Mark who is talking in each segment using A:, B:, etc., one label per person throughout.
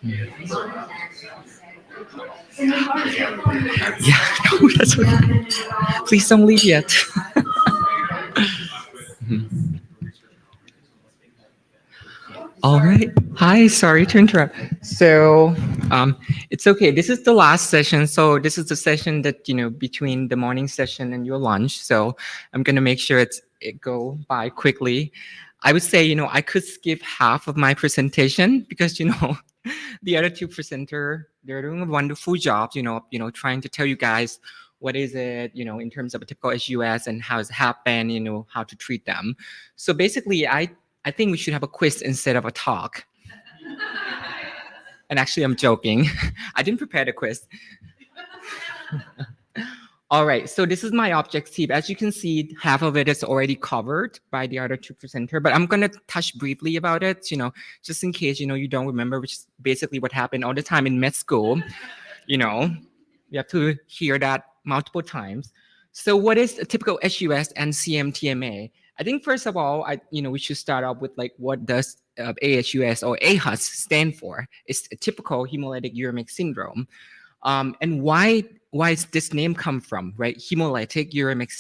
A: Yeah, no, that's okay. Please don't leave yet. All right. Hi, sorry to interrupt. So, it's okay. This is the last session. So this is the session that, between the morning session and your lunch. So I'm going to make sure it go by quickly. I would say, I could skip half of my presentation because, the other two presenter, they're doing a wonderful job, trying to tell you guys what is it, in terms of a typical aHUS and how it's happened, how to treat them. So basically, I think we should have a quiz instead of a talk. And actually, I'm joking. I didn't prepare the quiz. All right, so this is my objective. As you can see, half of it is already covered by the other two presenters, but I'm going to touch briefly about it, just in case, you don't remember, which is basically what happened all the time in med school. You have to hear that multiple times. So what is a typical aHUS and CM-TMA? I think first of all, we should start off with like what does aHUS or aHUS stand for? It's a typical hemolytic uremic syndrome. And why is this name come from, right? Hemolytic uremic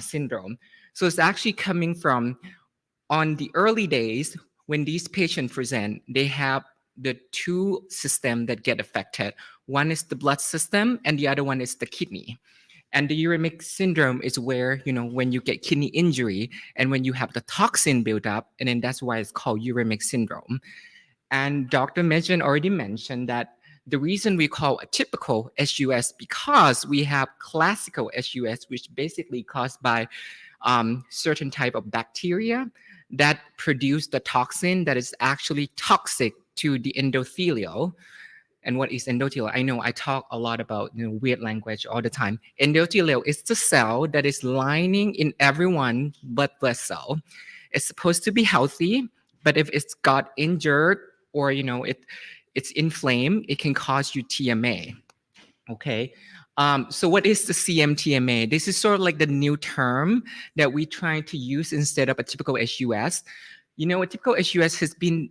A: syndrome. So it's actually coming from on the early days when these patients present, they have the two systems that get affected. One is the blood system and the other one is the kidney. And the uremic syndrome is where, when you get kidney injury and when you have the toxin built up, and then that's why it's called uremic syndrome. And Dr. Mejan already mentioned that the reason we call a typical aHUS because we have classical aHUS, which basically caused by certain type of bacteria that produce the toxin that is actually toxic to the endothelial. And what is endothelial? I know I talk a lot about weird language all the time. Endothelial is the cell that is lining in everyone's blood vessel. It's supposed to be healthy, but if it's got injured or it's inflamed, it can cause you TMA. Okay. So what is the CM-TMA? This is sort of like the new term that we're trying to use instead of a typical aHUS. A typical aHUS has been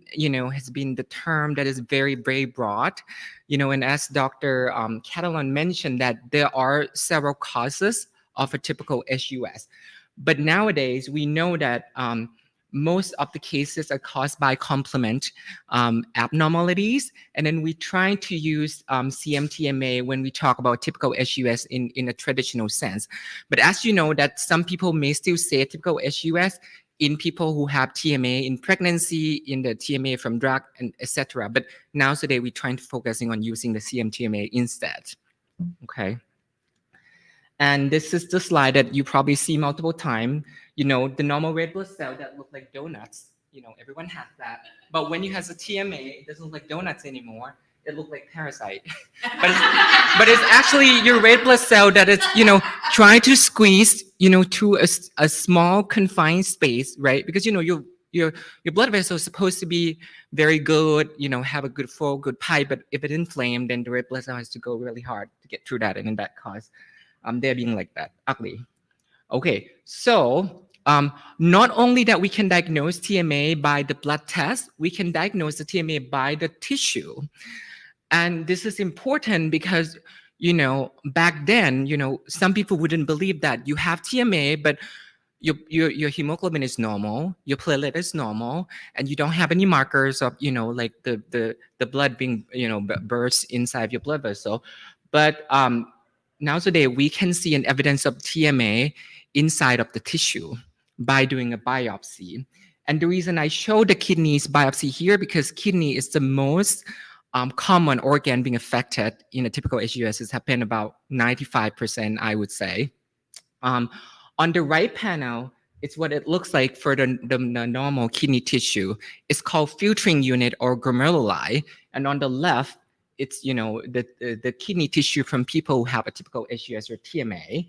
A: the term that is very, very broad. And as Dr. Catalan mentioned that there are several causes of a typical aHUS. But nowadays, we know that most of the cases are caused by complement abnormalities. And then we try to use CM-TMA when we talk about typical aHUS in a traditional sense. But as you know, that some people may still say typical aHUS in people who have TMA in pregnancy, in the TMA from drug, and etc. But now today we're trying to focusing on using the CM-TMA instead. Okay. And this is the slide that you probably see multiple times. The normal red blood cell that look like donuts. Everyone has that. But when you have a TMA, it doesn't look like donuts anymore. It looks like parasite. but it's actually your red blood cell that is, trying to squeeze, to a small confined space, right? Because your blood vessel is supposed to be very good, have a good flow, good pipe. But if it's inflamed, then the red blood cell has to go really hard to get through that, and then that causes they're being like that, ugly. Okay, so not only that we can diagnose TMA by the blood test, we can diagnose the TMA by the tissue. And this is important because, back then, some people wouldn't believe that you have TMA, but your hemoglobin is normal, your platelet is normal, and you don't have any markers of, like the blood being, burst inside your blood vessel. But now today, we can see an evidence of TMA inside of the tissue by doing a biopsy. And the reason I show the kidneys biopsy here, because kidney is the most common organ being affected in a typical aHUS. It's happened about 95%, I would say. On the right panel, it's what it looks like for the normal kidney tissue. It's called filtering unit or glomeruli. And on the left, it's the kidney tissue from people who have a typical aHUS or TMA.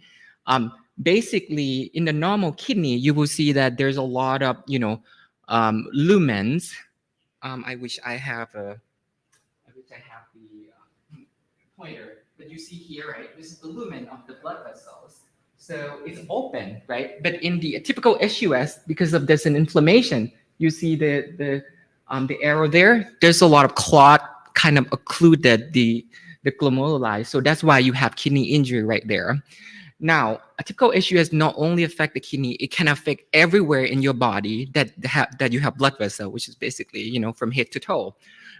A: Basically, in the normal kidney, you will see that there's a lot of lumens. I wish I have the pointer, but you see here, right? This is the lumen of the blood vessels. So it's open, right? But in the typical aHUS, because of this an inflammation, You see the arrow there? There's a lot of clot kind of occluded the glomeruli. So that's why you have kidney injury right there. Now, a typical aHUS not only affect the kidney, it can affect everywhere in your body that you have blood vessel, which is basically, from head to toe,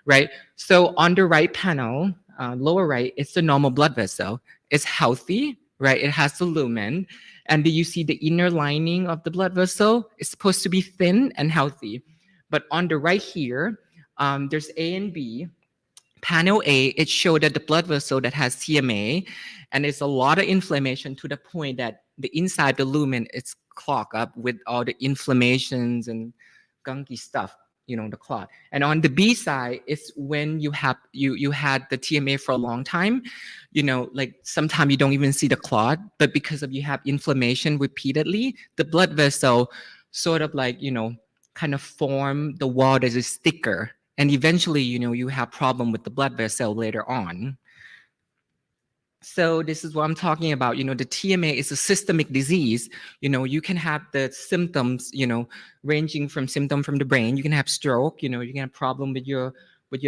A: right? So on the right panel, lower right, it's the normal blood vessel. It's healthy, right? It has the lumen. And do you see the inner lining of the blood vessel? It's supposed to be thin and healthy. But on the right here, there's A and B. Panel A, it showed that the blood vessel that has TMA, and it's a lot of inflammation to the point that the inside the lumen is clogged up with all the inflammations and gunky stuff, the clot. And on the B side, it's when you had the TMA for a long time, like sometimes you don't even see the clot, but because of you have inflammation repeatedly, the blood vessel sort of like, kind of form the wall that is thicker. And eventually, you have problem with the blood vessel later on. So this is what I'm talking about. The TMA is a systemic disease. You can have the symptoms, ranging from symptom from the brain. You can have stroke, you can have problem with your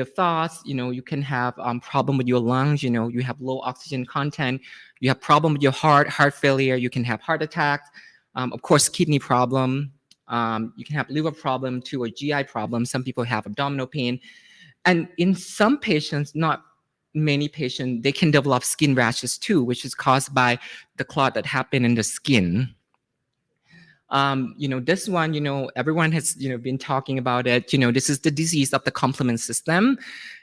A: thoughts, you can have problem with your lungs, you have low oxygen content, you have problem with your heart failure, you can have heart attacks, of course, kidney problem. You can have liver problem too, or GI problem. Some people have abdominal pain. And in some patients, not many patients, they can develop skin rashes too, which is caused by the clot that happen in the skin. This one, everyone has, been talking about it. This is the disease of the complement system.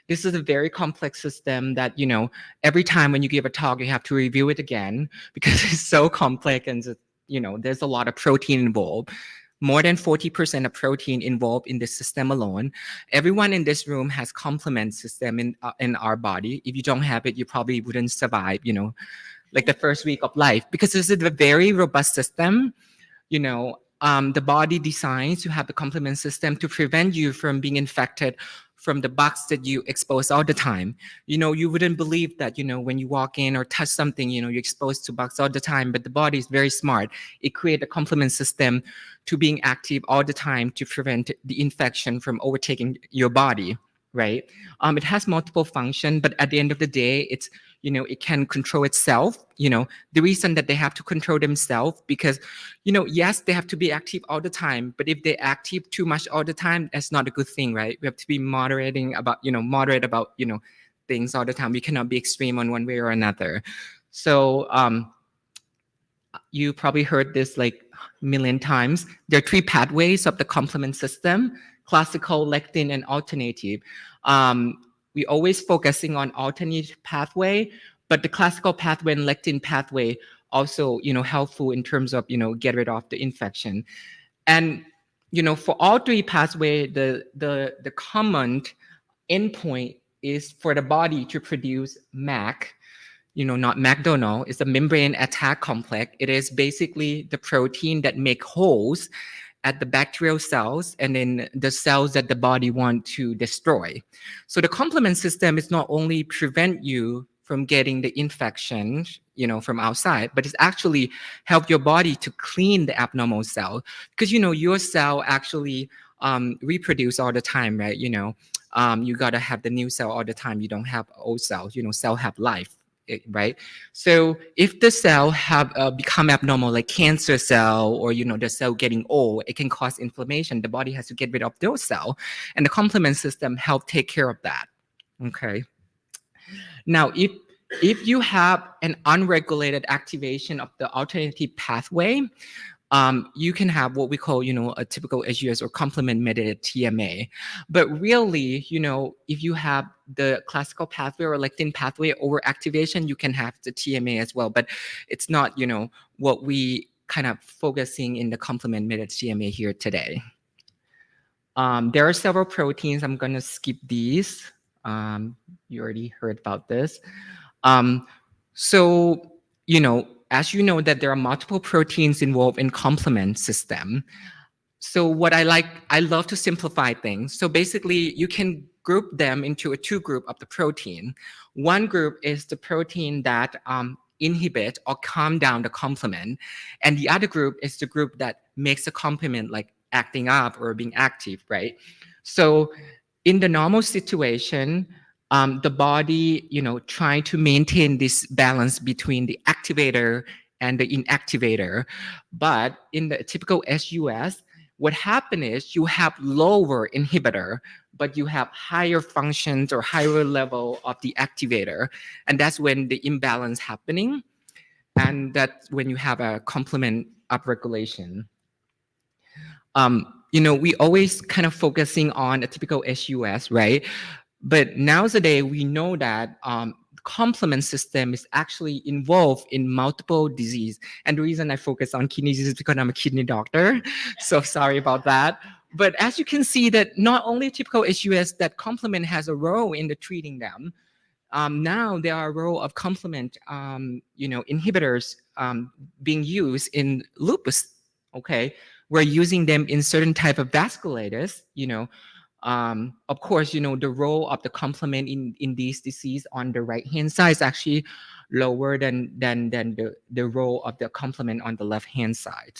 A: This is a very complex system that, every time when you give a talk, you have to review it again because it's so complex and, there's a lot of protein involved. More than 40% of protein involved in this system alone. Everyone in this room has complement system in our body. If you don't have it, you probably wouldn't survive, like the first week of life, because this is a very robust system. The body designs to have the complement system to prevent you from being infected from the bugs that you expose all the time. You wouldn't believe that, when you walk in or touch something, you're exposed to bugs all the time, but the body is very smart. It creates a complement system to being active all the time to prevent the infection from overtaking your body, right? It has multiple functions, but at the end of the day, it's, it can control itself. The reason that they have to control themselves because, yes, they have to be active all the time, but if they're active too much all the time, that's not a good thing, right? We have to be moderate about, things all the time. We cannot be extreme on one way or another. So you probably heard this like a million times. There are three pathways of the complement system: classical, lectin, and alternative. We always focusing on alternative pathway, but the classical pathway and lectin pathway also, helpful in terms of, get rid of the infection. And, for all three pathway, the common endpoint is for the body to produce MAC, not McDonald. It's a membrane attack complex. It is basically the protein that make holes at the bacterial cells and then the cells that the body want to destroy. So the complement system is not only prevent you from getting the infection, from outside, but it's actually help your body to clean the abnormal cell because, your cell actually reproduce all the time, right? You got to have the new cell all the time. You don't have old cells, cell have life. Right? So if the cell have become abnormal, like cancer cell or, the cell getting old, it can cause inflammation. The body has to get rid of those cells. And the complement system help take care of that. Okay. Now, if you have an unregulated activation of the alternative pathway, you can have what we call, a typical aHUS or complement-mediated TMA. But really, if you have the classical pathway or lectin pathway overactivation, you can have the TMA as well. But it's not, what we kind of focusing in the complement-mediated TMA here today. There are several proteins. I'm going to skip these. You already heard about this. So, as you know that there are multiple proteins involved in complement system. So what I love to simplify things. So basically you can group them into a two group of the protein. One group is the protein that inhibit or calm down the complement. And the other group is the group that makes the complement like acting up or being active, right? So in the normal situation, the body, trying to maintain this balance between the activator and the inactivator. But in the typical aHUS, what happened is you have lower inhibitor, but you have higher functions or higher level of the activator. And that's when the imbalance happening. And that's when you have a complement upregulation. We always kind of focusing on a typical aHUS, right? But nowadays we know that complement system is actually involved in multiple disease. And the reason I focus on kidney disease is because I'm a kidney doctor. So sorry about that. But as you can see that not only typical aHUS, that complement has a role in the treating them. Now there are a role of complement, inhibitors being used in lupus. Okay, we're using them in certain type of vasculitis. Of course, the role of the complement in these disease on the right hand side is actually lower than the role of the complement on the left hand side.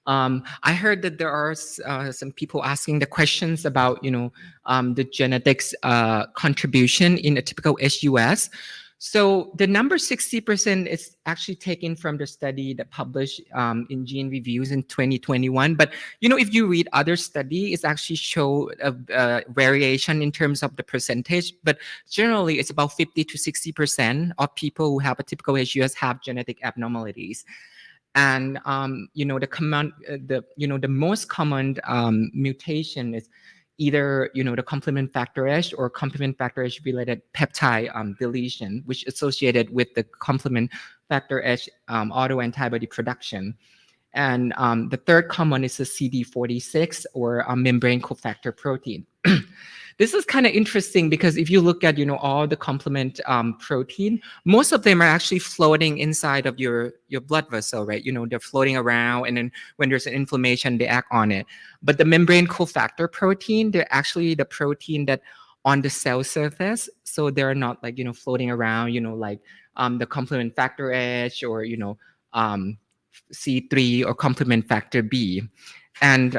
A: I heard that there are some people asking the questions about, the genetics contribution in a typical aHUS. So the number 60% is actually taken from the study that published in Gene Reviews in 2021. But, if you read other study, it's actually show a variation in terms of the percentage. But generally, it's about 50 to 60% of people who have a typical aHUS have genetic abnormalities. And the most common mutation is either the complement factor H or complement factor H related peptide deletion, which is associated with the complement factor H autoantibody production. And the third common is the CD46 or membrane cofactor protein. This is kind of interesting because if you look at all the complement protein, most of them are actually floating inside of your blood vessel, right? They're floating around, and then when there's an inflammation, they act on it. But the membrane cofactor protein, they're actually the protein that on the cell surface, so they're not like floating around, like the complement factor H or C3 or complement factor B, and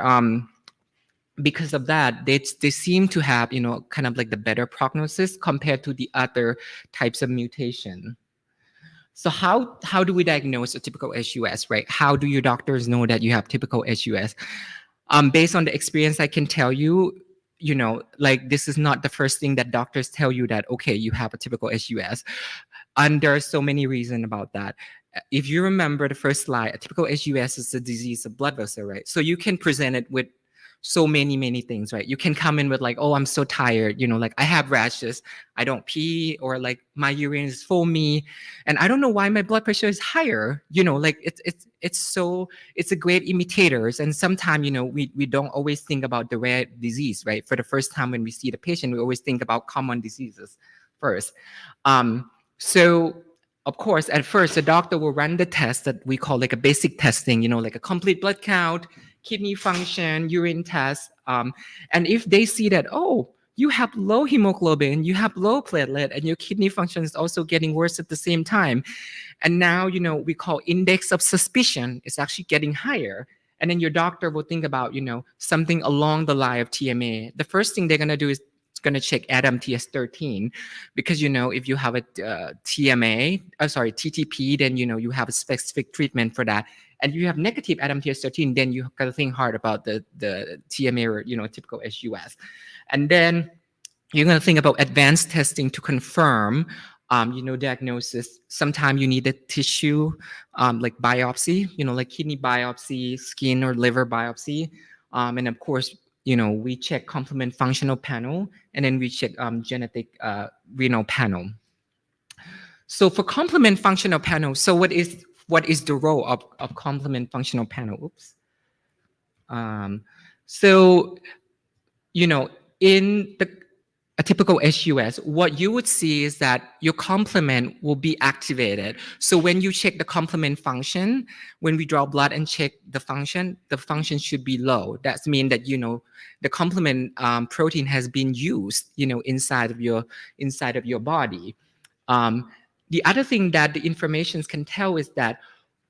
A: because of that, they seem to have, kind of like the better prognosis compared to the other types of mutation. So how do we diagnose a typical aHUS, right? How do your doctors know that you have typical aHUS? Based on the experience, I can tell you, like this is not the first thing that doctors tell you that, okay, you have a typical aHUS. And there are so many reasons about that. If you remember the first slide, a typical aHUS is a disease of blood vessel, right? So you can present it with so many things, right? You can come in with like, oh, I'm so tired, like I have rashes, I don't pee, or like my urine is foamy, and I don't know why my blood pressure is higher. Like it's a great imitators. And sometimes, we don't always think about the rare disease, right? For the first time when we see the patient, we always think about common diseases first. So of course, at first, the doctor will run the test that we call like a basic testing, like a complete blood count, kidney function, urine test. And if they see that, oh, you have low hemoglobin, you have low platelet, and your kidney function is also getting worse at the same time. And now, we call index of suspicion is actually getting higher. And then your doctor will think about, something along the line of TMA. The first thing they're going to do is going to check ADAMTS13, because if you have a TTP, then you have a specific treatment for that. And you have negative ADAMTS13, then you got to think hard about the TMA or typical aHUS. And then you're going to think about advanced testing to confirm diagnosis. Sometimes you need a tissue like biopsy, like kidney biopsy, skin or liver biopsy, and of course we check complement functional panel, and then we check genetic renal panel. So for complement functional panel, so what is the role of complement functional panel? Oops. So in a typical aHUS, what you would see is that your complement will be activated. So when you check the complement function, when we draw blood and check the function should be low. That means that the complement protein has been used inside of your body. The other thing that the information can tell is that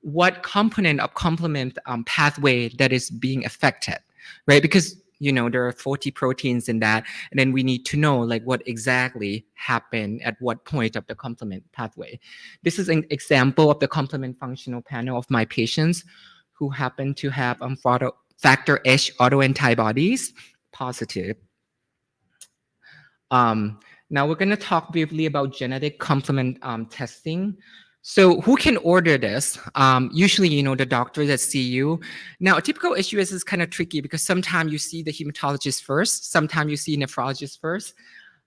A: what component of complement pathway that is being affected, right? Because there are 40 proteins in that, and then we need to know like what exactly happened at what point of the complement pathway. This is an example of the complement functional panel of my patients who happen to have factor H autoantibodies positive. Now we're going to talk briefly about genetic complement testing. So who can order this? Usually, the doctors that see you. Now, a typical aHUS is kind of tricky because sometimes you see the hematologist first, sometimes you see nephrologist first.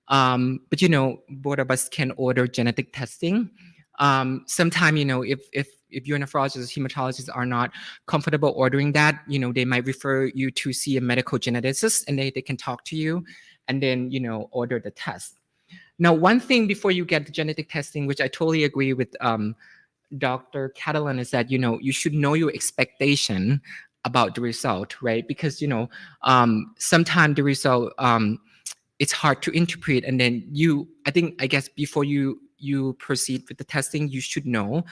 A: But both of us can order genetic testing. Sometimes, if your nephrologist or hematologist are not comfortable ordering that, they might refer you to see a medical geneticist, and they can talk to you and then, order the test. Now, one thing before you get the genetic testing, which I totally agree with Dr. Catalan, is that, you should know your expectation about the result, right? Because, sometimes the result, it's hard to interpret. And then I guess before you proceed with the testing, you should know,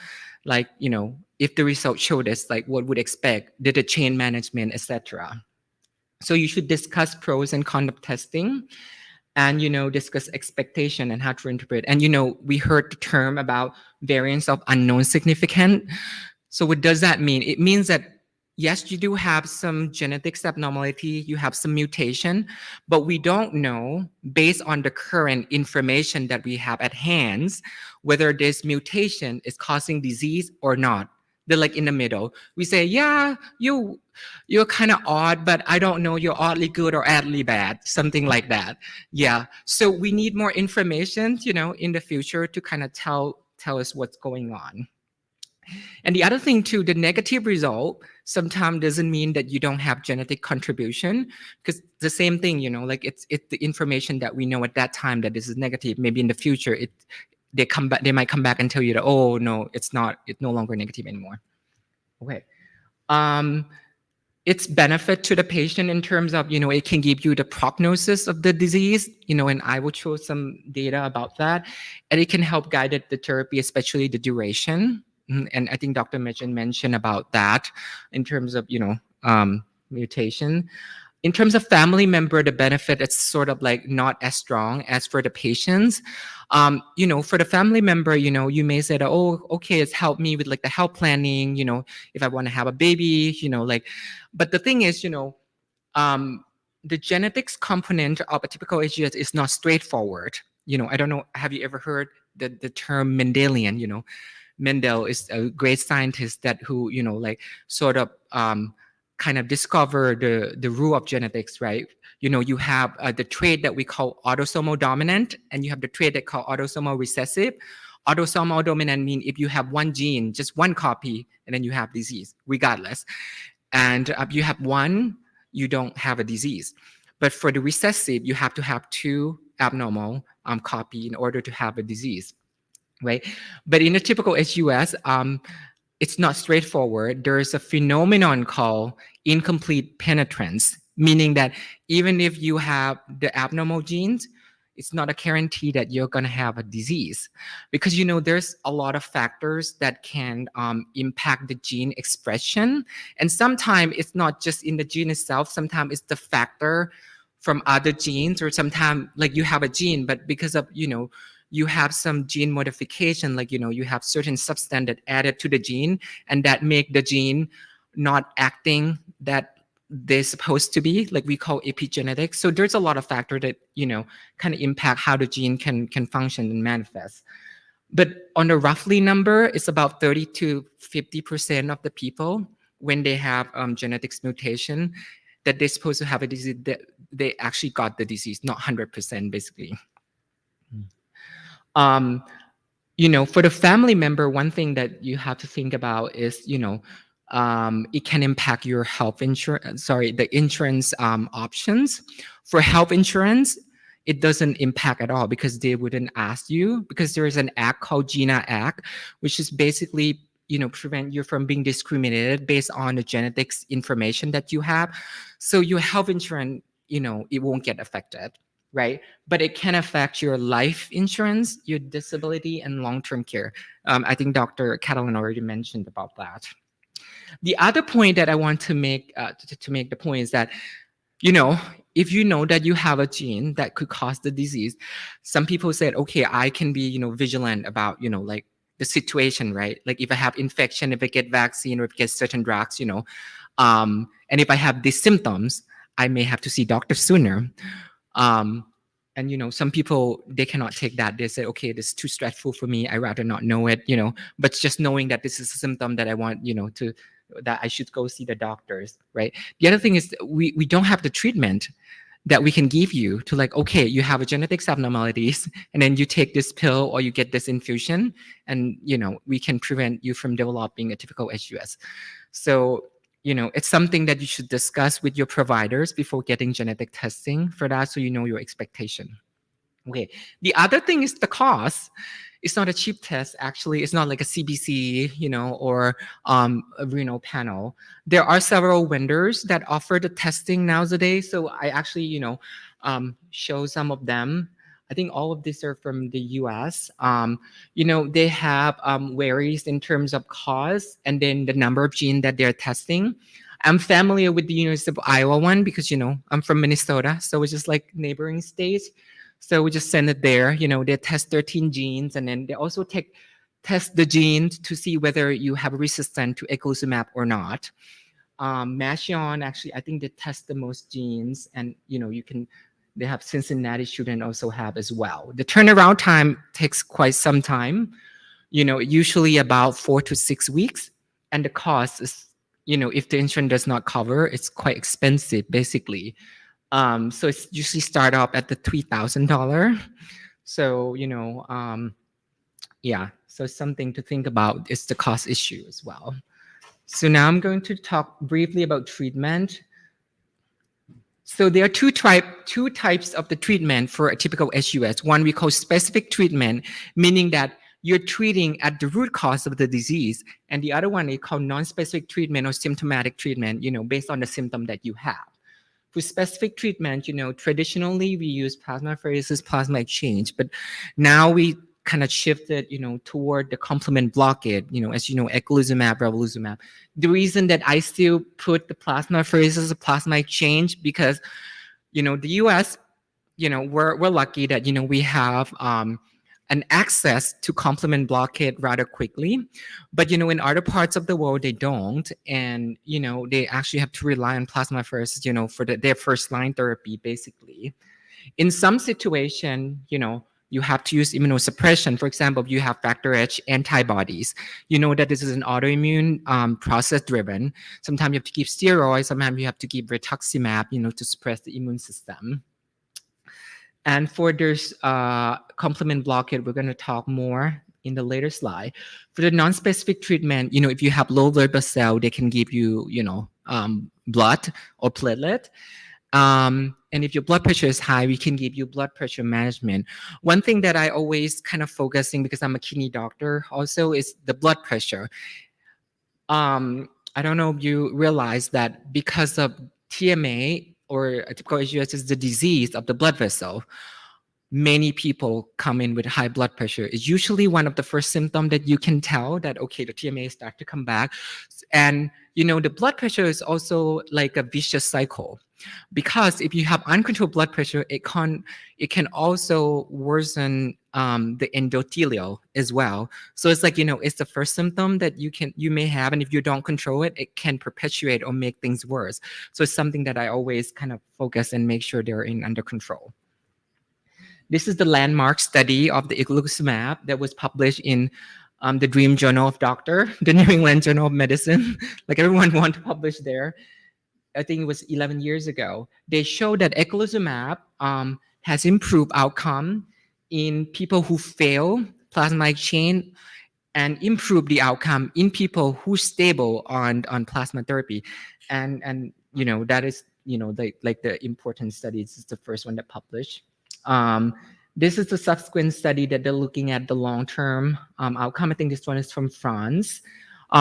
A: like, if the result showed us, like, what would expect, did the chain management, etc. So you should discuss pros and cons of testing, and discuss expectation and how to interpret. And we heard the term about variants of unknown significance. So what does that mean? It means that yes, you do have some genetics abnormality, you have some mutation, but we don't know, based on the current information that we have at hand, whether this mutation is causing disease or not. They're like in the middle. We say, yeah, you're kind of odd, but I don't know, you're oddly good or oddly bad, something like that. Yeah. So we need more information, in the future to kind of tell us what's going on. And the other thing too, the negative result sometimes doesn't mean that you don't have genetic contribution, because the same thing, like it's the information that we know at that time that this is negative. Maybe in the future, they might come back and tell you that, oh no, it's no longer negative anymore. Okay. Its benefit to the patient in terms of, it can give you the prognosis of the disease, and I will show some data about that. And it can help guide the therapy, especially the duration. And I think Dr. Mitchell mentioned about that in terms of, mutation. In terms of family member, the benefit, it's sort of like not as strong as for the patients. For the family member, you may say that, oh, okay, it's helped me with like the health planning, if I want to have a baby, but the thing is, the genetics component of a typical aHUS is not straightforward. I don't know, have you ever heard the term Mendelian? Mendel is a great scientist who sort of kind of discover the rule of genetics, right? You have the trait that we call autosomal dominant, and you have the trait that called autosomal recessive. Autosomal dominant means if you have one gene, just one copy, and then you have disease, regardless. And you have one, you don't have a disease. But for the recessive, you have to have two abnormal copy in order to have a disease. Right, but in a typical aHUS, it's not straightforward. There's a phenomenon called incomplete penetrance, meaning that even if you have the abnormal genes, it's not a guarantee that you're going to have a disease, because there's a lot of factors that can impact the gene expression, and sometimes it's not just in the gene itself. Sometimes it's the factor from other genes, or sometimes like you have a gene, but because of you have some gene modification, like, you have certain substance that added to the gene, and that make the gene not acting that they're supposed to be, like we call epigenetics. So there's a lot of factors that, kind of impact how the gene can function and manifest. But on the roughly number, it's about 30 to 50% of the people, when they have genetics mutation, that they're supposed to have a disease, that they actually got the disease, not 100% basically. For the family member, one thing that you have to think about is, it can impact your health insurance, the insurance options. For health insurance, it doesn't impact at all, because they wouldn't ask you, because there is an act called GINA Act, which is basically, prevent you from being discriminated based on the genetics information that you have. So your health insurance, it won't get affected. right? But it can affect your life insurance, your disability, and long-term care. I think Dr. Catalan already mentioned about that. The other point that I want to make to make the point is that, you know, if you know that you have a gene that could cause the disease, some people said, okay, I can be, vigilant about, like the situation, right? Like if I have infection, if I get vaccine, or if I get certain drugs, and if I have these symptoms, I may have to see doctor sooner. Um, and some people, they cannot take that. They say, okay, this is too stressful for me. I rather not know it, but just knowing that this is a symptom that I want, that I should go see the doctors, right? The other thing is we don't have the treatment that we can give you to, like, okay, you have a genetic abnormalities, and then you take this pill or you get this infusion, and we can prevent you from developing a typical aHUS. So it's something that you should discuss with your providers before getting genetic testing for that, so you know your expectation. Okay. The other thing is the cost. It's not a cheap test. Actually, it's not like a CBC, or a renal panel. There are several vendors that offer the testing nowadays. So I actually, show some of them. I think all of these are from the US. They have varies in terms of cost and then the number of genes that they're testing. I'm familiar with the University of Iowa one because, I'm from Minnesota. So it's just like neighboring states. So we just send it there. They test 13 genes, and then they also test the genes to see whether you have resistance to eculizumab or not. Mashion, actually, I think they test the most genes, and they have Cincinnati student also have as well. The turnaround time takes quite some time, usually about 4 to 6 weeks, and the cost is, if the insurance does not cover, it's quite expensive, basically. So it's usually start off at the $3,000. So, yeah, so something to think about is the cost issue as well. So now I'm going to talk briefly about treatment. So there are two types of the treatment for a typical aHUS. One we call specific treatment, meaning that you're treating at the root cause of the disease. And the other one is called non-specific treatment or symptomatic treatment, based on the symptom that you have. For specific treatment, traditionally we use plasmapheresis, plasma exchange, but now we kind of shifted, toward the complement blockade, as eculizumab, ravulizumab. The reason that I still put the plasmapheresis, plasma exchange, because, the US, we're lucky that, we have an access to complement blockade rather quickly. But, in other parts of the world, they don't. And, they actually have to rely on plasmapheresis, for their first line therapy, basically. In some situation, you have to use immunosuppression. For example, you have factor H antibodies. You know that this is an autoimmune process driven. Sometimes you have to give steroids. Sometimes you have to give rituximab, to suppress the immune system. And for this complement blockade, we're going to talk more in the later slide. For the non-specific treatment, if you have low blood cell, they can give you, blood or platelet. And if your blood pressure is high, we can give you blood pressure management. One thing that I always kind of focusing, because I'm a kidney doctor also, is the blood pressure. I don't know if you realize that because of TMA, or a typical aHUS is the disease of the blood vessel, many people come in with high blood pressure. It's usually one of the first symptoms that you can tell that, okay, the TMA start to come back. And, the blood pressure is also like a vicious cycle, because if you have uncontrolled blood pressure, it can also worsen the endothelial as well. So it's like, it's the first symptom that you may have, and if you don't control it, it can perpetuate or make things worse. So it's something that I always kind of focus and make sure they're under control. This is the landmark study of the eculizumab that was published in the Dream Journal of Doctor, the New England Journal of Medicine. Like, everyone wanted to publish there. I think it was 11 years ago. They showed that eculizumab has improved outcome in people who fail plasma exchange, and improve the outcome in people who stable on plasma therapy. And that is, like the important study. This is the first one that published. This is the subsequent study that they're looking at the long-term outcome. I think this one is from France.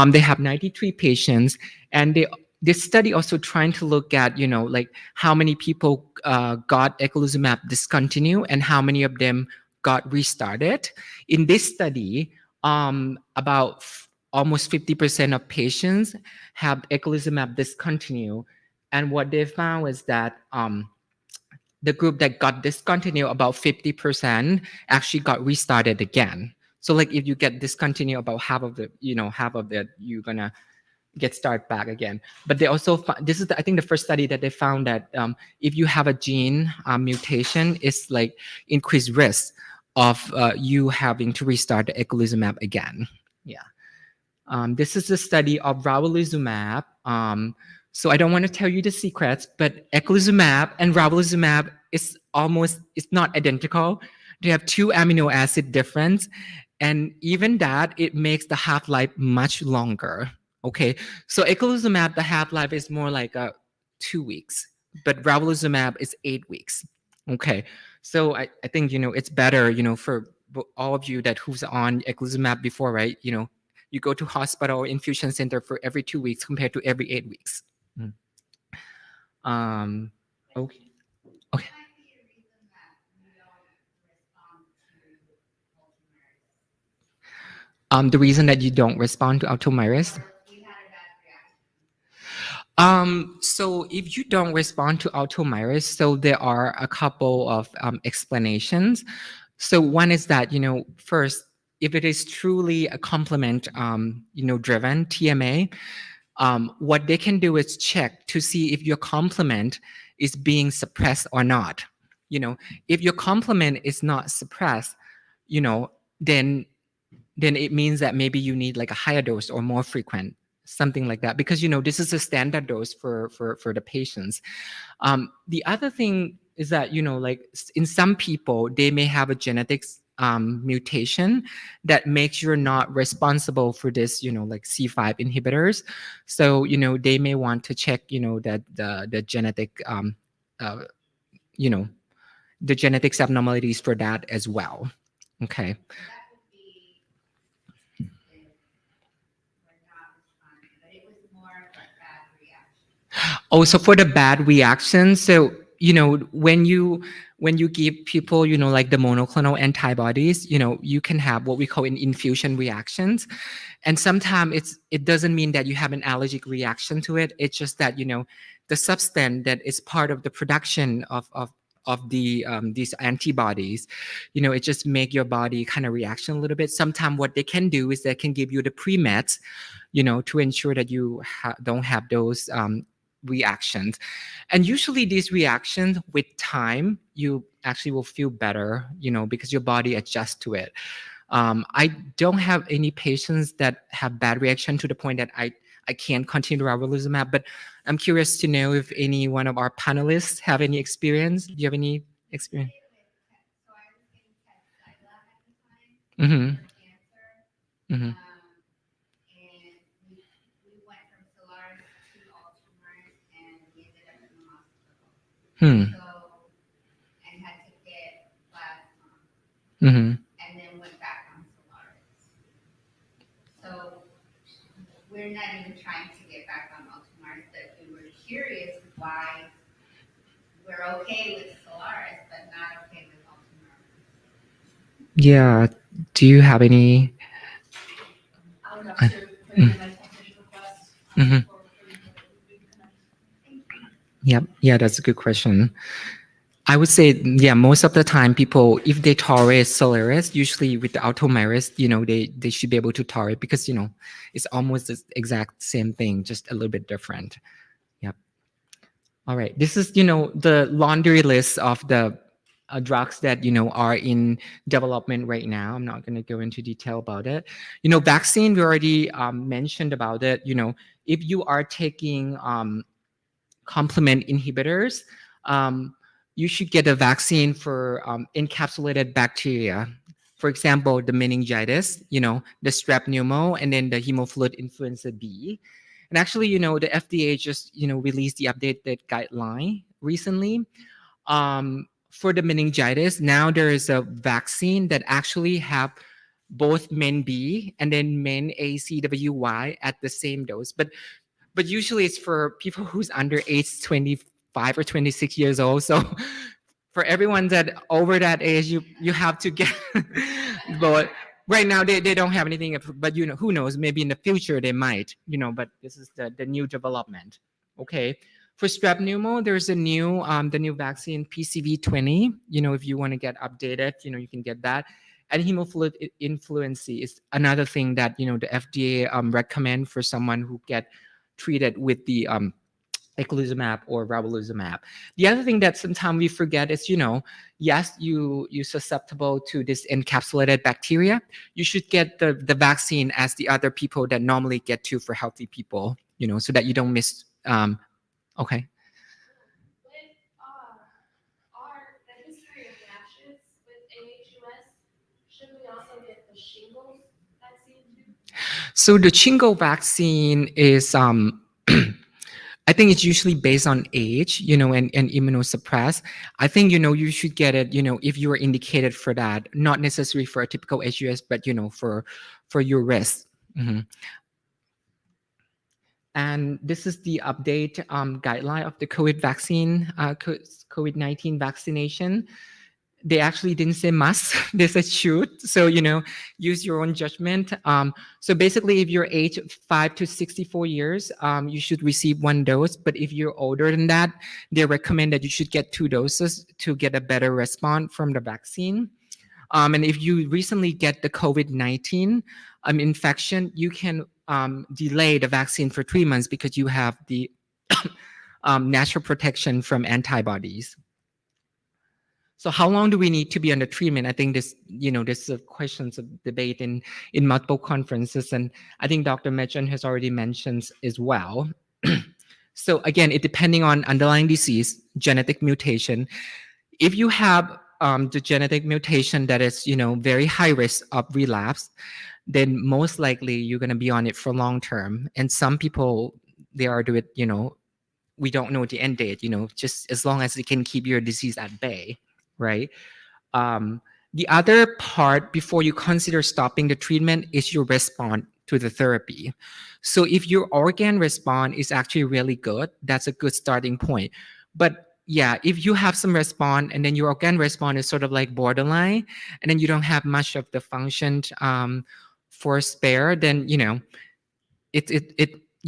A: They have 93 patients, and this study also trying to look at, like how many people got eculizumab discontinue and how many of them got restarted. In this study, about almost 50% of patients have eculizumab discontinue. And what they found was that the group that got discontinued, about 50% actually got restarted again. So like if you get discontinued, about half of it, you're gonna get started back again. But they also this is I think the first study that they found that if you have a gene mutation, it's like increased risk of you having to restart the eculizumab again. Yeah. This is a study of ravulizumab. So I don't want to tell you the secrets, but eculizumab and ravulizumab it's not identical. They have 2 amino acid difference, and even that it makes the half-life much longer. Okay, so eculizumab, the half-life is more like 2 weeks, but ravulizumab is 8 weeks. Okay, so I think it's better for all of you that who's on eculizumab before, right? You go to hospital or infusion center for every 2 weeks compared to every 8 weeks. Mm. Okay. Okay. The reason that you don't respond to Ultomiris? So if you don't respond to Ultomiris, so there are a couple of explanations. So one is that, first, if it is truly a complement, driven TMA, what they can do is check to see if your complement is being suppressed or not. If your complement is not suppressed, then it means that maybe you need like a higher dose or more frequent, something like that, because this is a standard dose for the patients. The other thing is that like in some people they may have a genetics mutation that makes you not responsible for this like C5 inhibitors. So they may want to check that the genetic the genetics abnormalities for that as well. Okay. Oh, so for the bad reactions, so when you give people like the monoclonal antibodies, you can have what we call an infusion reactions, and sometimes it doesn't mean that you have an allergic reaction to it. It's just that the substance that is part of the production of these antibodies, it just make your body kind of reaction a little bit. Sometimes what they can do is they can give you the pre-meds, to ensure that you don't have those reactions. And usually these reactions with time, you actually will feel better, because your body adjusts to it. I don't have any patients that have bad reaction to the point that I can't continue ravulizumab, but I'm curious to know if any one of our panelists have any experience. Do you have any experience? Mm-hmm. Mm-hmm. Hmm. Mm-hmm.
B: We're not even trying to get back on Ultramark, but we were curious why we're okay with Solaris, but not okay with Ultramark.
A: Yeah. Do you have any?
B: I would have to put in a technician request.
A: Mm-hmm. Yep. Yeah, that's a good question. I would say, yeah, most of the time people, if they tolerate Solaris, usually with the Ultomiris, they should be able to tolerate because, it's almost the exact same thing, just a little bit different. Yep. All right. This is, the laundry list of the drugs that, are in development right now. I'm not going to go into detail about it. Vaccine, we already mentioned about it. If you are taking complement inhibitors, you should get a vaccine for encapsulated bacteria. For example, the meningitis, the strep pneumo, and then the hemophilia influenza B. And actually, the FDA just, released the updated guideline recently. For the meningitis, now there is a vaccine that actually have both men B and then men ACWY at the same dose. But but usually it's for people who's under age 25 or 26 years old. So for everyone that over that age, you have to get, but right now they don't have anything, but who knows, maybe in the future they might, but this is the new development. Okay. For strep pneumo, there's the new vaccine PCV20. If you want to get updated, you can get that. And hemophilic influenza is another thing that the FDA recommend for someone who get treated with the eculizumab or ravulizumab. The other thing that sometimes we forget is, yes, you're susceptible to this encapsulated bacteria. You should get the vaccine as the other people that normally get to for healthy people, so that you don't miss. Okay.
C: The history of rashes with aHUS, should we also get the shingles vaccine too?
A: So the Chingo vaccine is I think it's usually based on age, and immunosuppressed. I think, you should get it, if you are indicated for that, not necessarily for a typical aHUS, but, for your risk. And this is the update guideline of the COVID vaccine, COVID-19 vaccination. They actually didn't say must, they said should. So, use your own judgment. So basically, if you're age 5 to 64 years, you should receive 1 dose. But if you're older than that, they recommend that you should get 2 doses to get a better response from the vaccine. And if you recently get the COVID-19 infection, you can delay the vaccine for 3 months because you have the natural protection from antibodies. So how long do we need to be under treatment? I think this, this is questions of debate in multiple conferences. And I think Dr. Mechon has already mentioned as well. So again, it depending on underlying disease, genetic mutation. If you have the genetic mutation that is, very high risk of relapse, then most likely you're going to be on it for long term. And some people, they are do it, we don't know the end date, just as long as it can keep your disease at bay, right? The other part before you consider stopping the treatment is your response to the therapy. So if your organ response is actually really good, that's a good starting point. But yeah, if you have some response and then your organ response is sort of like borderline, and then you don't have much of the function for spare, then you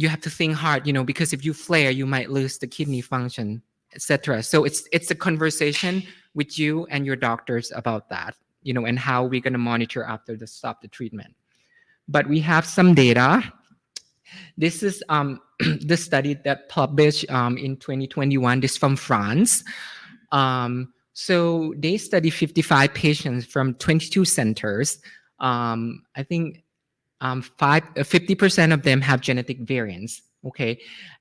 A: have to think hard, because if you flare, you might lose the kidney function, etc. So it's a conversation with you and your doctors about that, and how we're going to monitor after stop the treatment. But we have some data. This is the study that published in 2021. This is from France. So they studied 55 patients from 22 centers. I think 50% of them have genetic variants. Okay,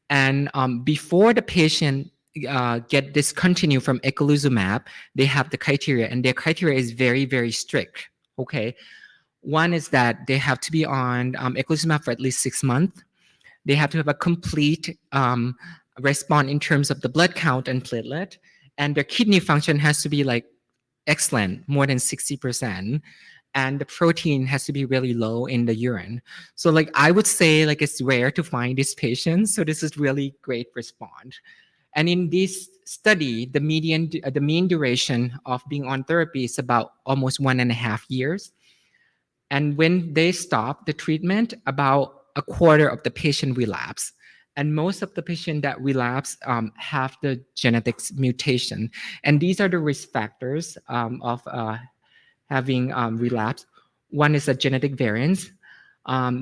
A: and before the patient get discontinued from eculizumab, they have the criteria, and their criteria is very, very strict. Okay, one is that they have to be on eculizumab for at least 6 months. They have to have a complete response in terms of the blood count and platelet, and their kidney function has to be like excellent, more than 60%. And the protein has to be really low in the urine. So like I would say like it's rare to find these patients. So this is really great response. And in this study, the mean duration of being on therapy is about almost 1.5 years. And when they stop the treatment, about a quarter of the patient relapse. And most of the patients that relapse have the genetics mutation. And these are the risk factors of having relapse. One is a genetic variance.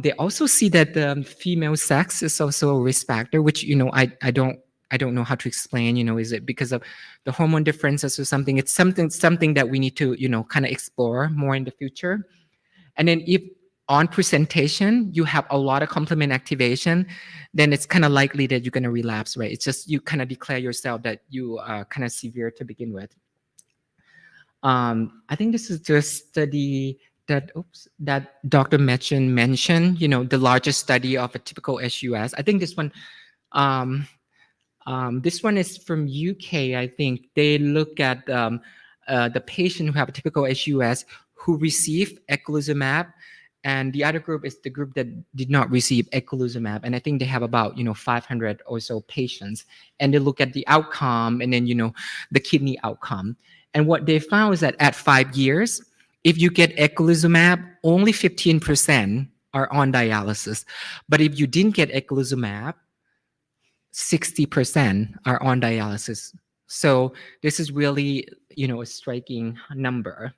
A: They also see that the female sex is also a risk factor, which I don't know how to explain. Is it because of the hormone differences or something? It's something that we need to kind of explore more in the future. And then if on presentation you have a lot of complement activation, then it's kind of likely that you're going to relapse, right? It's just you kind of declare yourself that you are kind of severe to begin with. I think this is just study that Dr. Mechon mentioned, the largest study of a typical aHUS. I think this one is from UK. I think they look at the patient who have a typical aHUS who receive eculizumab And the other group is the group that did not receive eculizumab, and I think they have about 500 or so patients, and they look at the outcome and then the kidney outcome. And what they found is that at 5 years, if you get eculizumab, only 15% are on dialysis, but if you didn't get eculizumab, 60% are on dialysis. So this is really a striking number.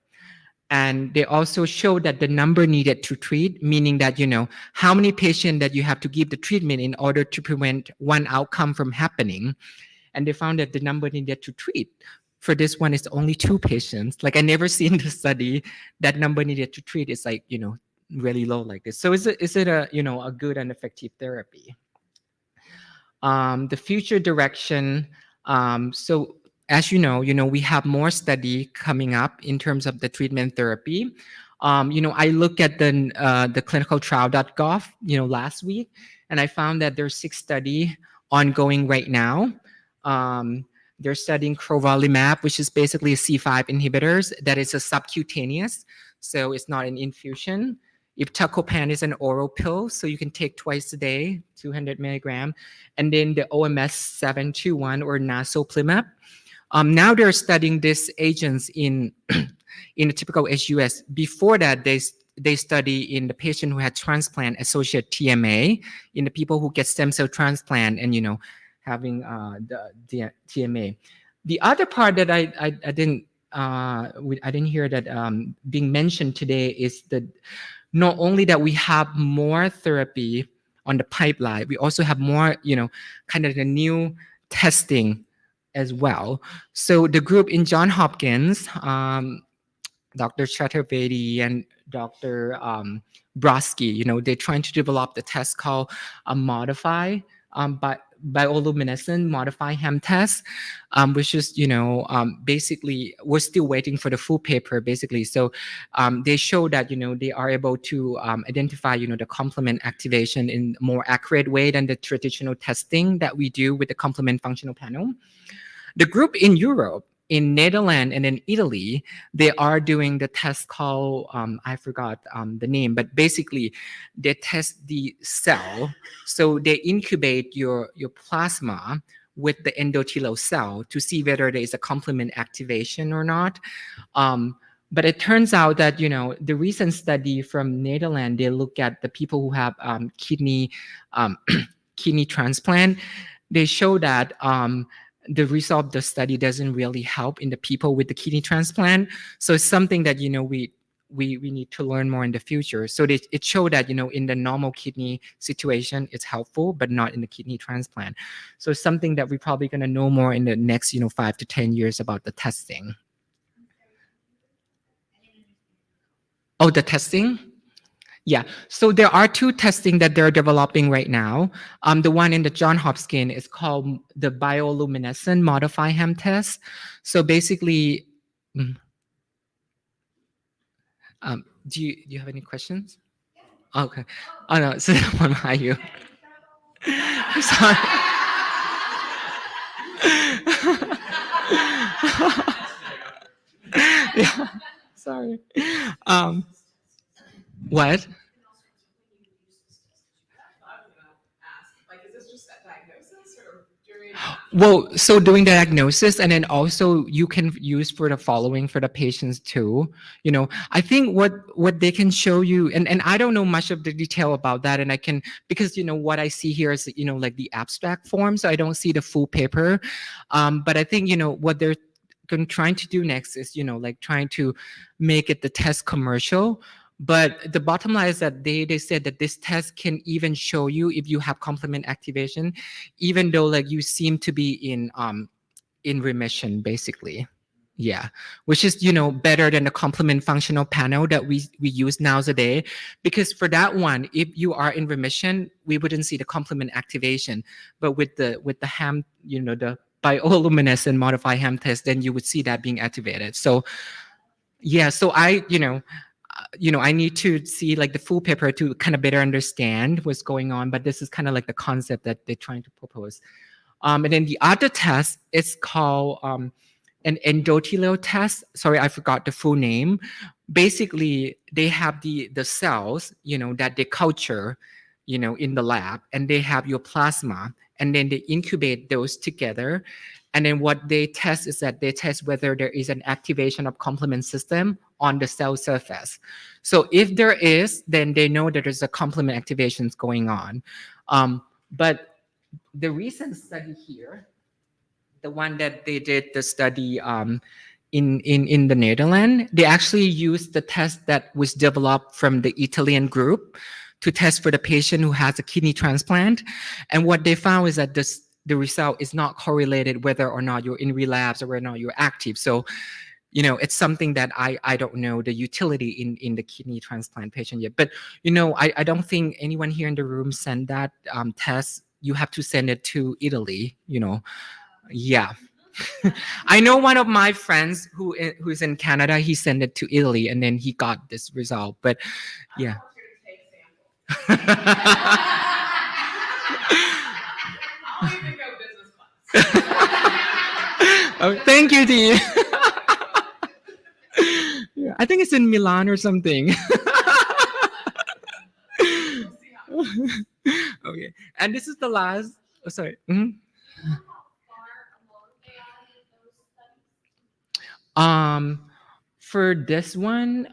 A: And they also show that the number needed to treat, meaning that, how many patients that you have to give the treatment in order to prevent one outcome from happening. And they found that the number needed to treat for this one is only 2 patients. Like I never seen the study that number needed to treat is like, really low like this. So is it a, a good and effective therapy? The future direction. So as we have more study coming up in terms of the treatment therapy. I looked at the clinicaltrial.gov, last week, and I found that there's 6 study ongoing right now. They're studying crovalimab, which is basically a C5 inhibitors that is a subcutaneous, so it's not an infusion. Iptacopan is an oral pill, so you can take twice a day, 200 milligram. And then the OMS 721 or nasoplimab. Now they're studying these agents in a typical aHUS. Before that, they study in the patient who had transplant associated TMA, in the people who get stem cell transplant and having the TMA. The other part that I didn't hear that being mentioned today is that not only that we have more therapy on the pipeline, we also have more, kind of the new testing as well. So the group in Johns Hopkins, Dr. Chaturvedi and Dr. Brodsky, they're trying to develop the test called a modify bioluminescent modify HEM test, which is, basically we're still waiting for the full paper, basically. So they show that, they are able to identify, the complement activation in a more accurate way than the traditional testing that we do with the complement functional panel. The group in Europe, in Netherlands and in Italy, they are doing the test called, I forgot the name, but basically they test the cell. So they incubate your plasma with the endothelial cell to see whether there is a complement activation or not. But it turns out that, the recent study from Netherlands, they look at the people who have kidney transplant. They show that the result of the study doesn't really help in the people with the kidney transplant. So it's something that, we need to learn more in the future. So it showed that, in the normal kidney situation, it's helpful, but not in the kidney transplant. So it's something that we're probably going to know more in the next, 5 to 10 years about the testing. Oh, the testing? Yeah, so there are 2 testing that they're developing right now. The one in the Johns Hopkins is called the bioluminescent modify HEM test. So basically, do you have any questions? Okay. Oh no, so that one behind you. I'm sorry. Yeah, sorry. What? Well, so doing the diagnosis, and then also you can use for the following for the patients too. I think what they can show you, and I don't know much of the detail about that, and I can, because what I see here is like the abstract form, so I don't see the full paper. But I think what they're trying to do next is like trying to make it the test commercial. But the bottom line is that they said that this test can even show you if you have complement activation, even though like you seem to be in remission, basically. Yeah, which is better than the complement functional panel that we use nowadays, because for that one, if you are in remission, we wouldn't see the complement activation. But with the HEM, the bioluminescent modify HEM test, then you would see that being activated. So yeah, so I need to see like the full paper to kind of better understand what's going on, but this is kind of like the concept that they're trying to propose. And then the other test is called an endothelial test. Sorry, I forgot the full name. Basically, they have the cells, that they culture, in the lab, and they have your plasma, and then they incubate those together. And then what they test is that they test whether there is an activation of complement system on the cell surface. So if there is, then they know that there's a complement activations going on. But the recent study here, the one that they did the study in the Netherlands, they actually used the test that was developed from the Italian group to test for the patient who has a kidney transplant. And what they found is that the result is not correlated whether or not you're in relapse or whether or not you're active. So, it's something that I don't know the utility in the kidney transplant patient yet. But, I don't think anyone here in the room sent that test. You have to send it to Italy, Yeah. I know one of my friends who's in Canada, he sent it to Italy and then he got this result. But yeah.
D: I'll even go business class.
A: Oh, thank you, Dee. Yeah, I think it's in Milan or something. Okay, and this is the last. Oh, sorry. Mhm.
C: How far along they are with those studies?
A: For this one,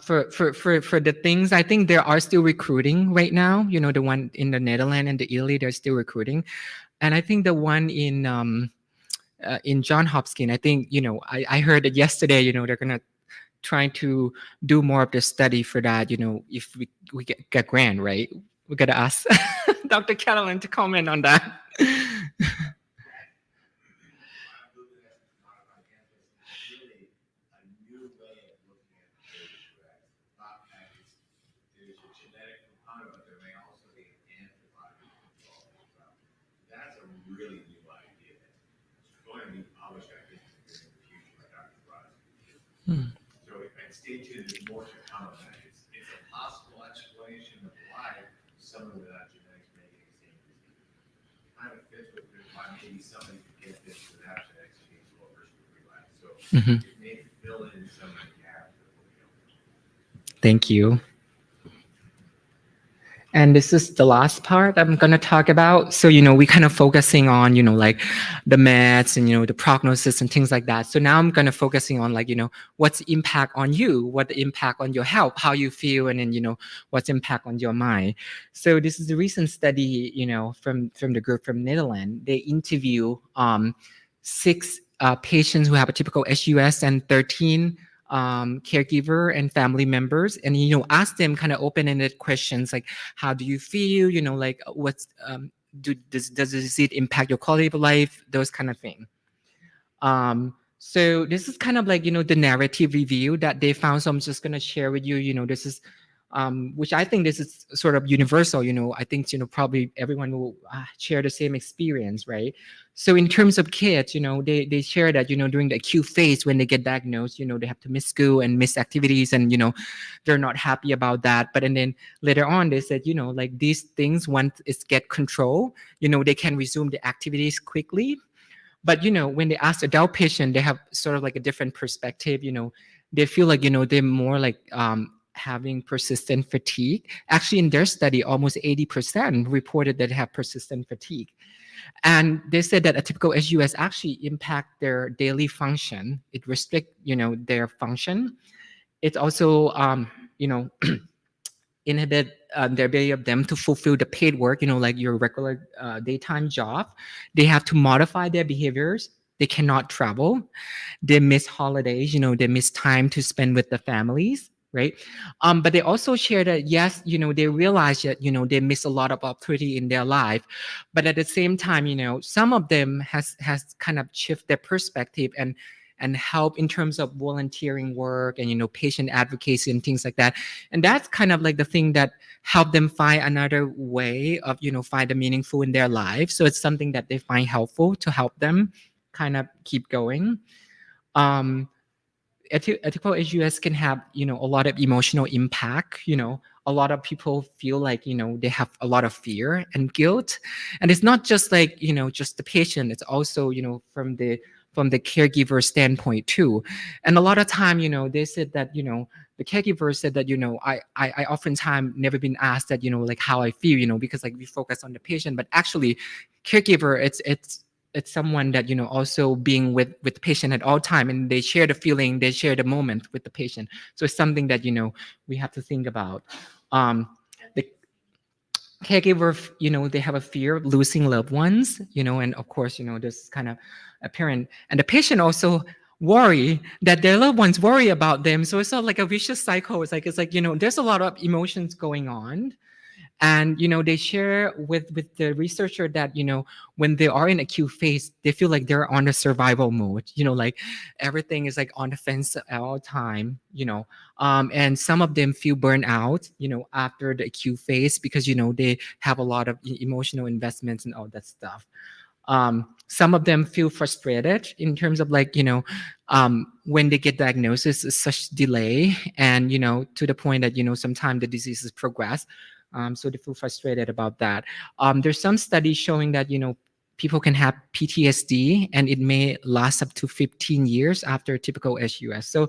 A: for the things, I think they are still recruiting right now. The one in the Netherlands and the Italy, they're still recruiting, and I think the one in John Hopkins, I think I heard it yesterday. They're gonna try to do more of the study for that. If we get grant, right? We gotta ask Dr. Catalan to comment on that.
E: That's a really new idea. It's going to be published, I think, in the future by Dr. Ross. So stay tuned. There's more to come on that. It's a possible explanation of why someone without genetics may get extinct disease. Kind of fits with why maybe somebody could get this without genetics being slow versus relapse. So it may fill in some of the gaps that will be able.
A: Thank you. And this is the last part I'm going to talk about. So, we kind of focusing on, like the meds and, the prognosis and things like that. So now I'm going to focusing on like, what's the impact on you, what the impact on your health, how you feel, and then, what's impact on your mind. So this is a recent study, from the group from Netherlands. They interview 6 patients who have a typical aHUS and 13 caregiver and family members, and ask them kind of open-ended questions like, how do you feel, like what's does it impact your quality of life, those kind of thing. So this is kind of like the narrative review that they found. So I'm just going to share with you. This is which I think this is sort of universal. I think probably everyone will share the same experience, right? So in terms of kids, they share that during the acute phase when they get diagnosed, they have to miss school and miss activities, and they're not happy about that. But and then later on, they said like these things, once it's get control, they can resume the activities quickly. But when they ask adult patient, they have sort of like a different perspective. They feel like they're more like having persistent fatigue. Actually, in their study, almost 80% reported that they have persistent fatigue. And they said that a typical aHUS actually impact their daily function. It restrict, their function. It also, inhibit the ability of them to fulfill the paid work, like your regular daytime job. They have to modify their behaviors. They cannot travel. They miss holidays, they miss time to spend with the families, right? But they also share that, yes, they realize that, they miss a lot of opportunity in their life. But at the same time, some of them has kind of shift their perspective and help in terms of volunteering work and, patient advocacy and things like that. And that's kind of like the thing that help them find another way of, find a meaningful in their life. So it's something that they find helpful to help them kind of keep going. Ethical aHUS can have, a lot of emotional impact. A lot of people feel like, they have a lot of fear and guilt. And it's not just like, just the patient, it's also, from from the caregiver standpoint too. And a lot of time, they said that, the caregiver said that, I oftentimes never been asked that, like how I feel, because like we focus on the patient, but actually caregiver, it's someone that, also being with the patient at all time, and they share the feeling, they share the moment with the patient. So it's something that, we have to think about. The caregiver, they have a fear of losing loved ones, and of course, this is kind of apparent. And the patient also worry that their loved ones worry about them. So it's not like a vicious cycle. It's like, there's a lot of emotions going on. And they share with the researcher that when they are in acute phase, they feel like they're on a survival mode, like everything is like on the fence at all time, and some of them feel burned out after the acute phase, because they have a lot of emotional investments and all that stuff. Some of them feel frustrated in terms of like, when they get diagnosis, it's such delay, and to the point that sometimes the disease has progressed. So they feel frustrated about that. There's some studies showing that, people can have PTSD and it may last up to 15 years after a typical aHUS. So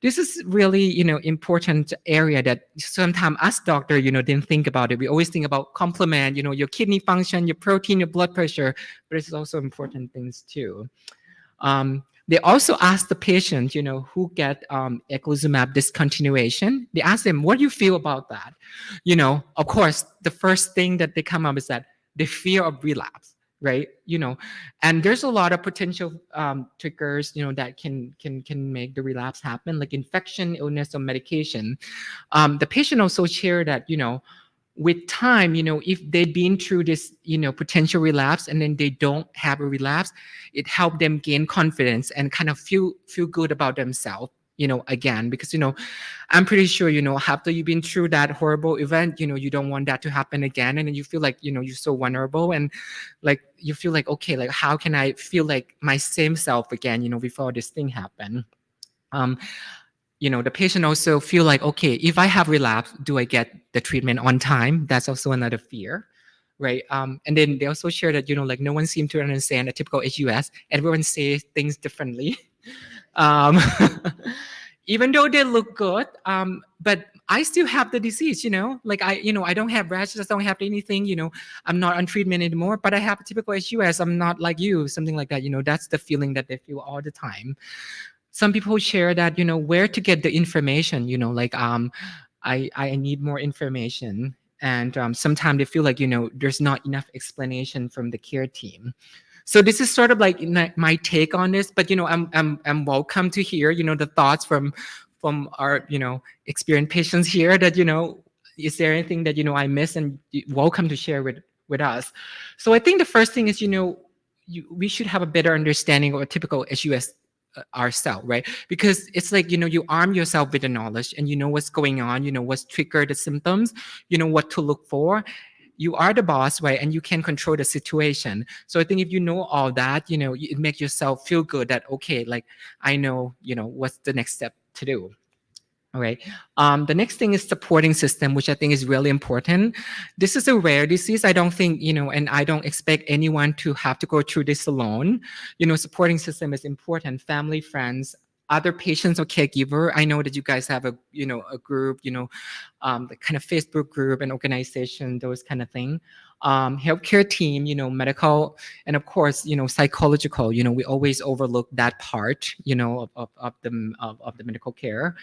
A: this is really, important area that sometimes us doctor, didn't think about it. We always think about complement, your kidney function, your protein, your blood pressure, but it's also important things too. They also ask the patient, who get eculizumab discontinuation. They ask them, what do you feel about that? Of course, the first thing that they come up is that the fear of relapse, right? And there's a lot of potential triggers, that can make the relapse happen, like infection, illness, or medication. The patient also shared that, with time, if they've been through this, potential relapse and then they don't have a relapse, it helped them gain confidence and kind of feel good about themselves, again, because, I'm pretty sure, after you've been through that horrible event, you don't want that to happen again. And then you feel like, you're so vulnerable, and like, you feel like, okay, like, how can I feel like my same self again, before this thing happened? The patient also feel like, okay, if I have relapse, do I get the treatment on time? That's also another fear, right? And then they also share that, like, no one seemed to understand a typical aHUS. Everyone says things differently. Even though they look good, but I still have the disease, like I don't have rashes, I don't have anything, I'm not on treatment anymore, but I have a typical aHUS. I'm not like you, something like that. That's the feeling that they feel all the time. Some people share that, where to get the information, like, I need more information. And sometimes they feel like, there's not enough explanation from the care team. So this is sort of like my take on this, but, I'm welcome to hear, the thoughts from our, experienced patients here that, is there anything that, I miss, and welcome to share with us. So I think the first thing is, we should have a better understanding of a typical aHUS ourselves, right? Because it's like, you arm yourself with the knowledge, and you know what's going on, what's triggered the symptoms, what to look for. You are the boss, right? And you can control the situation. So I think if you know all that, it makes yourself feel good that, okay, like, I know, what's the next step to do. All right. The next thing is supporting system, which I think is really important. This is a rare disease. I don't think, and I don't expect anyone to have to go through this alone. Supporting system is important. Family, friends, other patients or caregiver. I know that you guys have a group, the kind of Facebook group and organization, those kind of thing. Healthcare team, medical, and of course, psychological. We always overlook that part, of the medical care,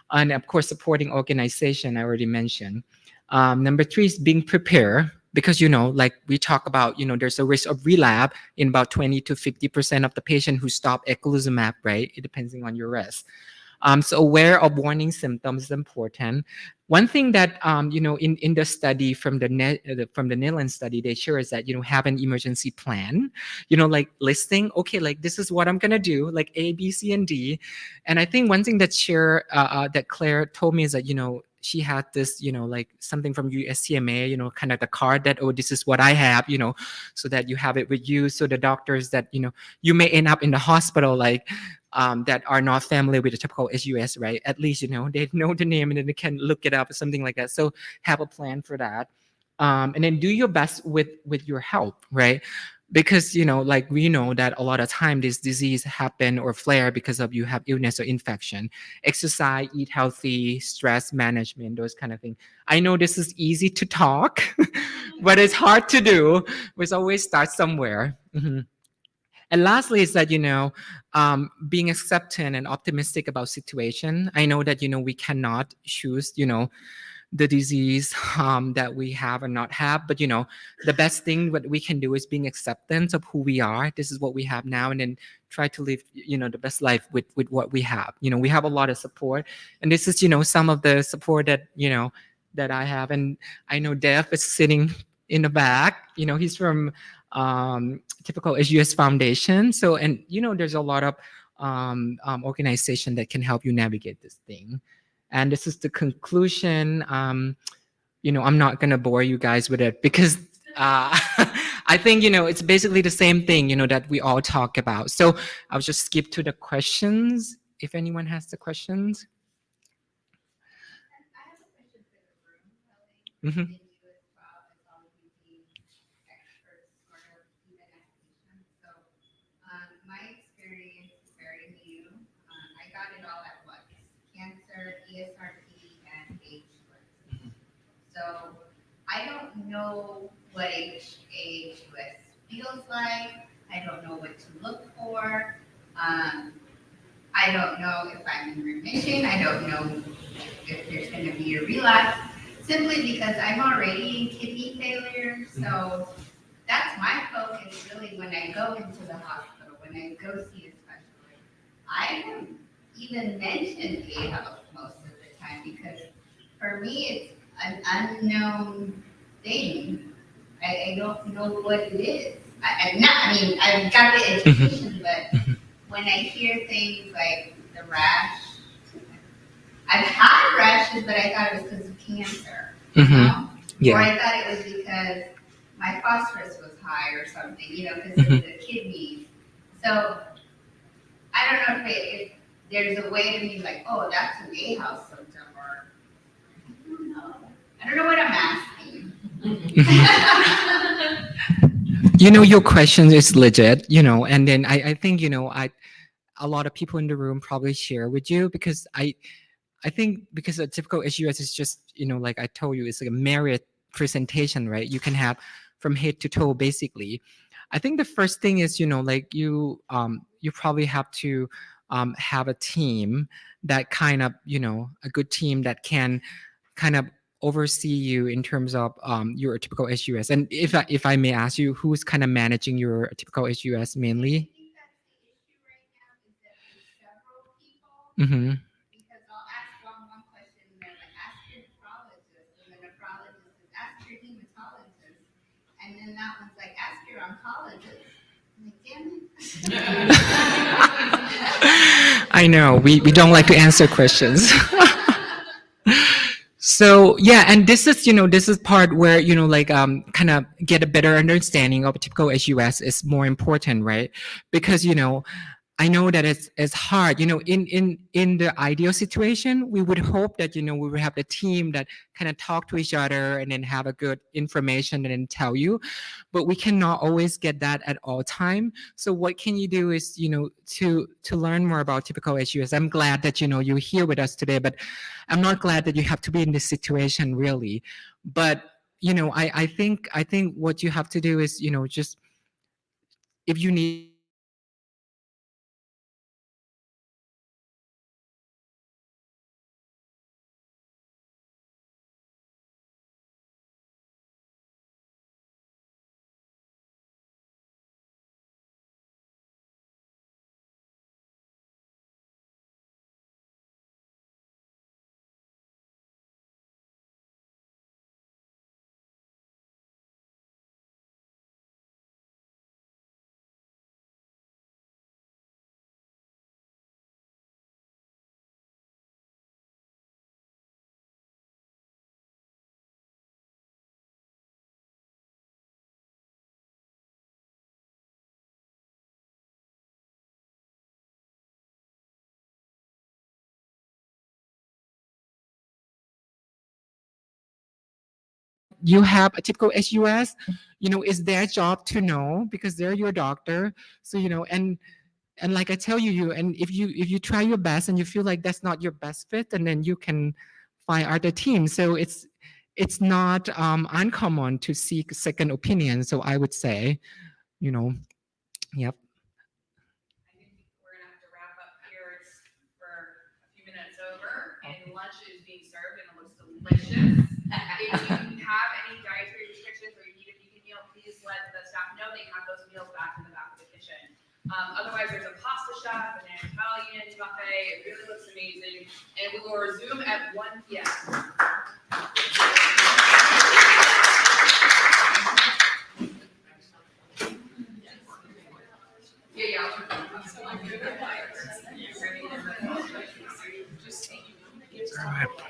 A: and of course, supporting organization. I already mentioned. Number 3 is being prepared. Because, like we talk about, there's a risk of relapse in about 20 to 50% of the patient who stop eculizumab, right? It depends on your risk. So aware of warning symptoms is important. One thing that, in the study from the Netherlands study, they share is that, have an emergency plan, like listing, okay, like this is what I'm going to do, like A, B, C, and D. And I think one thing that Claire told me is that, she had this, like something from USCMA, kind of the card that, oh, this is what I have, so that you have it with you. So the doctors that, you may end up in the hospital, like, that are not familiar with the typical aHUS, right? At least, they know the name and then they can look it up or something like that. So have a plan for that. And then do your best with your help, right? because like we know that a lot of time this disease happen or flare because of you have illness or infection. Exercise, eat healthy, stress management, those kind of things. I know this is easy to talk, but it's hard to do. We always start somewhere. Mhm. And lastly is that being accepting and optimistic about situation. I know that we cannot choose the disease that we have or not have, but the best thing what we can do is being acceptance of who we are. This is what we have now, and then try to live the best life with what we have. We have a lot of support, and this is some of the support that that I have. And I know Dev is sitting in the back. He's from typical aHUS Foundation. So, and there's a lot of organization that can help you navigate this thing. And this is the conclusion. I'm not gonna bore you guys with it because I think it's basically the same thing that we all talk about. So I'll just skip to the questions if anyone has the questions.
B: I have a question for the room, Kelly.
A: Mhm.
B: In you as well as all of you being experts, sort of even as patients. So, my experience is very new. I got it all at once: cancer, ESRD, and aHUS. So, I don't know what aHUS feels like. I don't know what to look for. I don't know if I'm in remission. I don't know if there's going to be a relapse, simply because I'm already in kidney failure. So that's my focus really when I go into the hospital, when I go see a specialist. I don't even mention aHUS most of the time because for me it's an unknown thing. I don't know what it is. I mean, I've got the education, but when I hear things like the rash, I've had rashes, but I thought it was because of cancer, Or
A: Yeah.
B: I thought it was because my phosphorus was high or something, because of the kidneys. So I don't know if there's a way to be like, oh, that's an aHUS symptom, or I don't know. I don't know what I'm asking.
A: Your question is legit, and then I think, a lot of people in the room probably share with you because I think because a typical aHUS is just, like I told you, it's like a merit presentation, right? You can have from head to toe, basically. I think the first thing is, like you probably have to have a team that kind of, a good team that can kind of oversee you in terms of your typical aHUS. And if I may ask you, who's kind of managing your typical aHUS mainly?
B: I think that's the issue right now is that there's several people.
A: Mm-hmm.
B: Because I'll ask one question and they're like, ask your nephrologist, and the nephrologist is ask your hematologist, and then that one's like, ask your oncologist. I'm like, damn it.
A: I know we don't like to answer questions. So yeah, and this is part where like kind of get a better understanding of typical aHUS is more important, right? Because I know that it's hard. In the ideal situation, we would hope that we would have the team that kind of talk to each other and then have a good information and then tell you, but we cannot always get that at all time. So what can you do is to learn more about typical aHUS. I'm glad that you're here with us today, but I'm not glad that you have to be in this situation really. But I think what you have to do is just if you need you have a typical aHUS, it's their job to know because they're your doctor. So, and like I tell you, and if you try your best and you feel like that's not your best fit, and then you can find other teams. So it's not uncommon to seek second opinion. So I would say, yep.
D: I think we're gonna have to wrap up here. It's for a few minutes over, and lunch is being served, and it looks delicious. If you have any dietary restrictions or you need a vegan meal, please let the staff know. They have those meals back in the back of the kitchen. Otherwise, there's a pasta shop and an Italian buffet. It really looks amazing, and we will resume at 1 p.m.
E: All right.